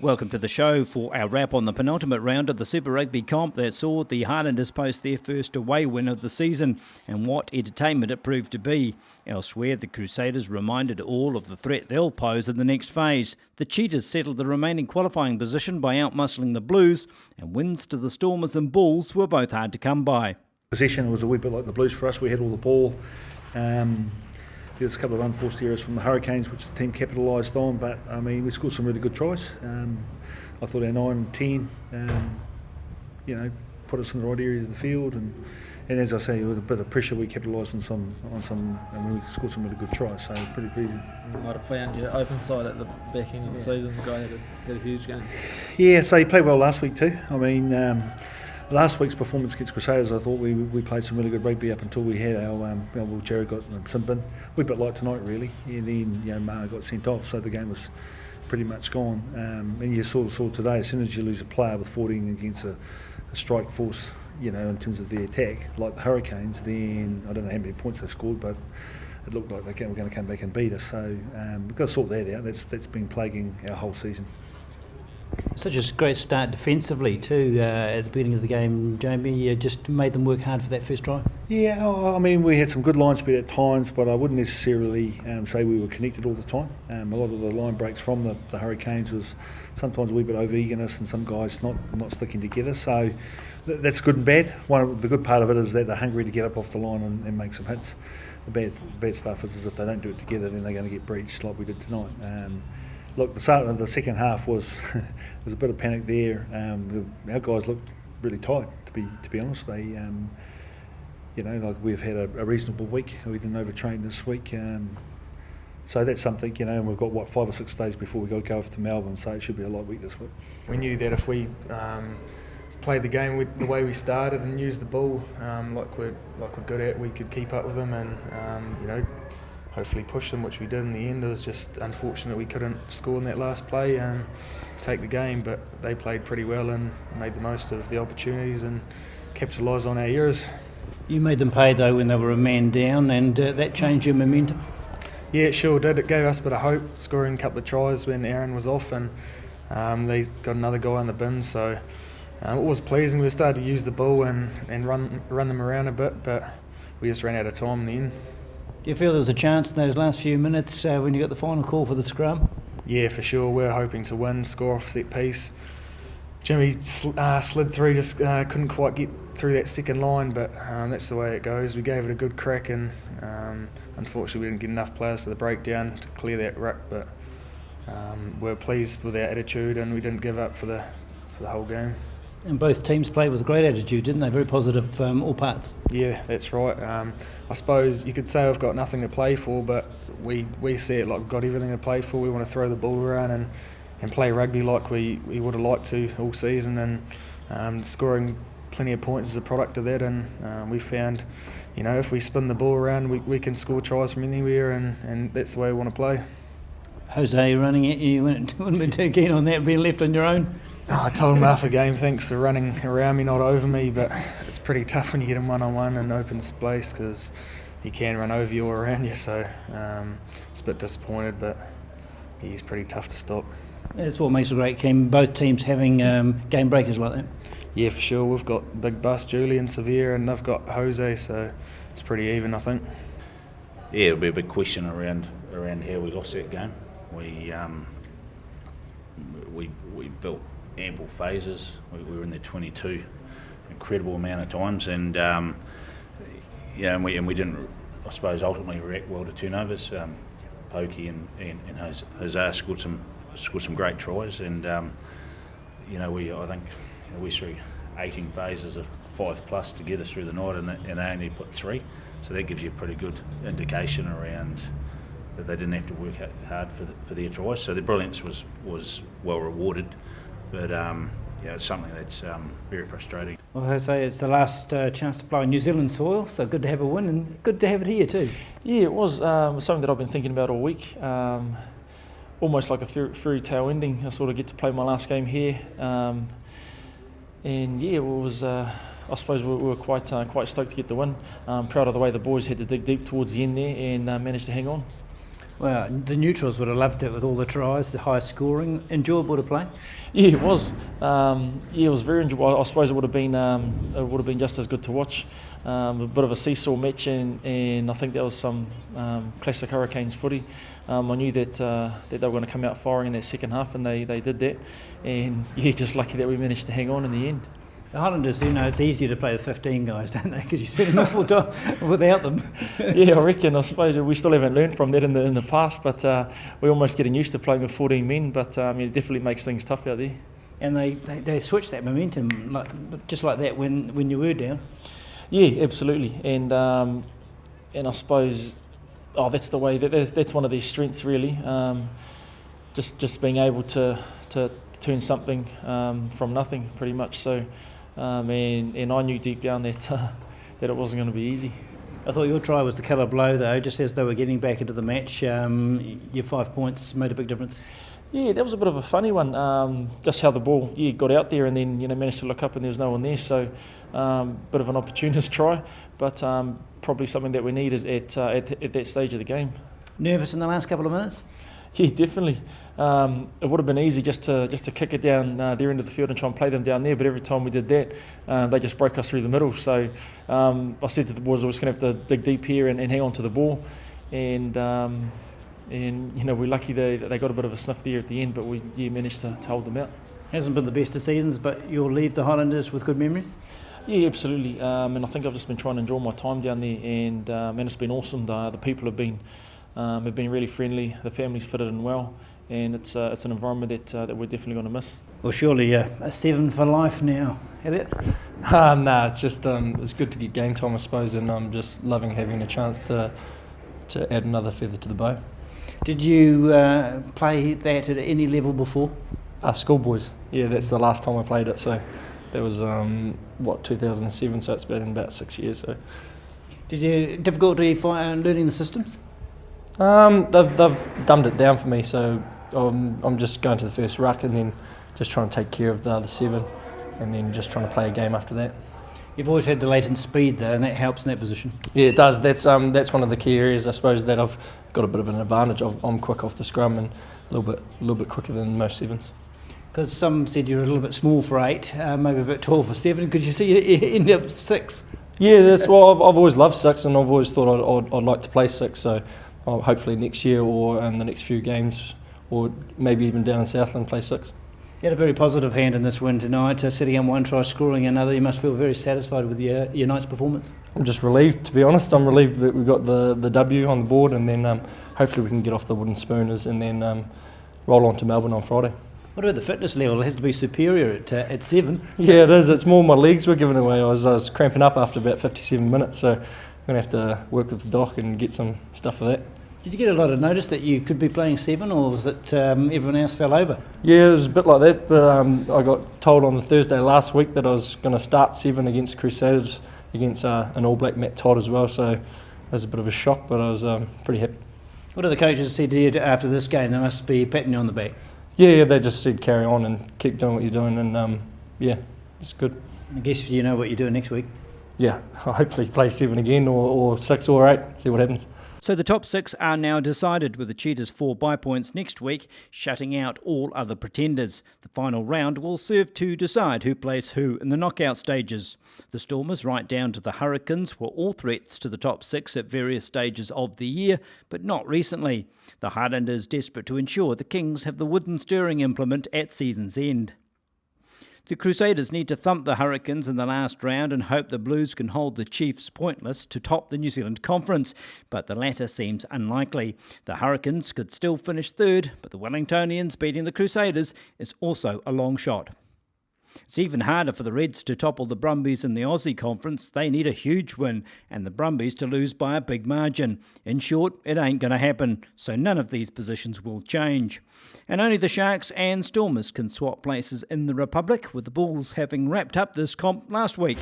Welcome to the show for our wrap on the penultimate round of the Super Rugby comp that saw the Highlanders post their first away win of the season, and what entertainment it proved to be. Elsewhere, the Crusaders reminded all of the threat they'll pose in the next phase. The Cheetahs settled the remaining qualifying position by outmuscling the Blues, and wins to the Stormers and Bulls were both hard to come by. Possession was a wee bit like the Blues for us. We had all the ball. There was a couple of unforced errors from the Hurricanes, which the team capitalised on, but I mean, we scored some really good tries. I thought our 9 and 10, put us in the right area of the field, and as I say, with a bit of pressure, we capitalised on some, and we scored some really good tries. So pretty pleasing. You might have found your open side at the back end of the season. The guy had a huge game. Yeah, so he played well last week too. I mean. Last week's performance against Crusaders, I thought we played some really good rugby up until we had our Jerry got some bin. We bit like tonight really, and then Mara got sent off, so the game was pretty much gone. And you saw today, as soon as you lose a player with 14 against a strike force, in terms of the attack, like the Hurricanes, then I don't know how many points they scored, but it looked like they were going to come back and beat us. So we've got to sort that out. That's been plaguing our whole season. Such a great start defensively too at the beginning of the game, Jamie. You just made them work hard for that first try. Yeah, I mean, we had some good line speed at times, but I wouldn't necessarily say we were connected all the time. A lot of the line breaks from the Hurricanes was sometimes a wee bit over eagerness and some guys not sticking together. So that's good and bad. The good part of it is that they're hungry to get up off the line and make some hits. The bad stuff is if they don't do it together, then they're going to get breached like we did tonight. Look, the start of the second half was a bit of panic there. Our guys looked really tired, to be honest. They, we've had a reasonable week. We didn't overtrain this week, so that's something. And we've got 5 or 6 days before we go off to Melbourne, so it should be a light week this week. We knew that if we played the game the way we started and used the ball like we're good at, we could keep up with them and hopefully push them, which we did in the end. It was just unfortunate we couldn't score in that last play and take the game, but they played pretty well and made the most of the opportunities and capitalised on our errors. You made them pay though when they were a man down, and that changed your momentum? Yeah, it sure did. It gave us a bit of hope, scoring a couple of tries when Aaron was off, and they got another guy in the bin, so it was pleasing. We started to use the ball and run them around a bit, but we just ran out of time in the end. Do you feel there was a chance in those last few minutes when you got the final call for the scrum? Yeah, for sure. We're hoping to win, score off set piece. Jimmy slid through, just couldn't quite get through that second line, but that's the way it goes. We gave it a good crack, and unfortunately we didn't get enough players to the breakdown to clear that ruck, but we're pleased with our attitude and we didn't give up for the whole game. And both teams played with a great attitude, didn't they? Very positive all parts. Yeah, that's right. I suppose you could say we've got nothing to play for, but we see it like we've got everything to play for. We want to throw the ball around and play rugby like we would have liked to all season, and scoring plenty of points is a product of that. And we found, if we spin the ball around, we can score tries from anywhere, and that's the way we want to play. Jose running at you, wouldn't be too keen on that being left on your own? I told him after the game, thanks for running around me, not over me, but it's pretty tough when you get him one-on-one in open space because he can run over you or around you, so it's a bit disappointed, but he's pretty tough to stop. That's what makes a great game, both teams having game breakers like that. Yeah, for sure. We've got Big Bus, Julian, Severe, and they've got Jose, so it's pretty even, I think. Yeah, it'll be a big question around how we lost that game. We built ample phases. We were in there 22 incredible amount of times, and and we didn't, I suppose, ultimately react well to turnovers. Pokey and Jose scored some great tries, and I think we threw 18 phases of 5+ together through the night, and they only put 3, so that gives you a pretty good indication around that they didn't have to work hard for their tries. So the brilliance was well rewarded, but it's something that's very frustrating. Well, Jose, it's the last chance to play on New Zealand soil, so good to have a win and good to have it here too. Yeah, it was something that I've been thinking about all week. Almost like a fairy tale ending. I sort of get to play my last game here, and yeah, it was. I suppose we were quite stoked to get the win. Proud of the way the boys had to dig deep towards the end there and managed to hang on. Well, the neutrals would have loved it with all the tries, the high scoring. Enjoyable to play? Yeah, it was. It was very enjoyable. I suppose it would have been just as good to watch. A bit of a seesaw match, and I think that was some classic Hurricanes footy. I knew that they were going to come out firing in that second half, and they did that. And yeah, just lucky that we managed to hang on in the end. The Highlanders do know it's easier to play with 15 guys, don't they? Because you spend an awful time without them. Yeah, I reckon. I suppose we still haven't learned from that in the past, but we're almost getting used to playing with 14 men. But it definitely makes things tough out there. And they switched that momentum just like that when you were down. Yeah, absolutely. And I suppose that's the way. That's one of their strengths, really. Just being able to turn something from nothing, pretty much. So. And I knew deep down that it wasn't going to be easy. I thought your try was the killer blow, though. Just as they were getting back into the match, your 5 points made a big difference. Yeah, that was a bit of a funny one. Just how the ball got out there, and then managed to look up and there was no one there. So, bit of an opportunist try, but probably something that we needed at that stage of the game. Nervous in the last couple of minutes? Yeah, definitely. It would have been easy just to kick it down their end of the field and try and play them down there, but every time we did that, they just broke us through the middle. So I said to the boys, I was going to have to dig deep here and hang on to the ball. And we're lucky they got a bit of a sniff there at the end, but we managed to hold them out. Hasn't been the best of seasons, but you'll leave the Highlanders with good memories? Yeah, absolutely. And I think I've just been trying to enjoy my time down there, and it's been awesome. The people have been really friendly. The family's fitted in well, and it's an environment that we're definitely going to miss. Well, surely a 7 for life now, Elliot? No, it's just it's good to get game time, I suppose, and I'm just loving having a chance to add another feather to the bow. Did you play that at any level before? Schoolboys. Yeah, that's the last time I played it. So that was 2007. So it's been about 6 years. So. Did you difficulty learning the systems? They've dumbed it down for me, so I'm just going to the first ruck and then just trying to take care of the other 7, and then just trying to play a game after that. You've always had the latent speed though, and that helps in that position. Yeah, it does. That's one of the key areas, I suppose, that I've got a bit of an advantage. I'm quick off the scrum and a little bit quicker than most 7s. Because some said you're a little bit small for 8, maybe a bit tall for 7. Could you see you end up 6? Yeah, that's why I've always loved 6, and I've always thought I'd like to play 6. So. Hopefully next year or in the next few games, or maybe even down in Southland, play 6. You had a very positive hand in this win tonight, setting up 1 try, scoring another. You must feel very satisfied with your night's performance. I'm just relieved, to be honest. I'm relieved that we got the W on the board, and then hopefully we can get off the wooden spooners and then roll on to Melbourne on Friday. What about the fitness level? It has to be superior at 7. Yeah, it is. It's more my legs were giving away. I was cramping up after about 57 minutes, so I'm going to have to work with the doc and get some stuff for that. Did you get a lot of notice that you could be playing 7, or was it everyone else fell over? Yeah, it was a bit like that, but I got told on the Thursday last week that I was going to start 7 against Crusaders, against an All Black Matt Todd as well, so it was a bit of a shock, but I was pretty happy. What do the coaches say to you after this game? They must be patting you on the back. Yeah, they just said carry on and keep doing what you're doing, and yeah, it's good. I guess you know what you're doing next week. Yeah, I'll hopefully play 7 again, or 6 or 8, see what happens. So the top 6 are now decided, with the Cheetahs 4 bye points next week, shutting out all other pretenders. The final round will serve to decide who plays who in the knockout stages. The Stormers, right down to the Hurricanes, were all threats to the top 6 at various stages of the year, but not recently. The Highlanders desperate to ensure the Kings have the wooden stirring implement at season's end. The Crusaders need to thump the Hurricanes in the last round and hope the Blues can hold the Chiefs pointless to top the New Zealand Conference, but the latter seems unlikely. The Hurricanes could still finish 3rd, but the Wellingtonians beating the Crusaders is also a long shot. It's even harder for the Reds to topple the Brumbies in the Aussie Conference. They need a huge win, and the Brumbies to lose by a big margin. In short, it ain't going to happen, so none of these positions will change. And only the Sharks and Stormers can swap places in the Republic, with the Bulls having wrapped up this comp last week.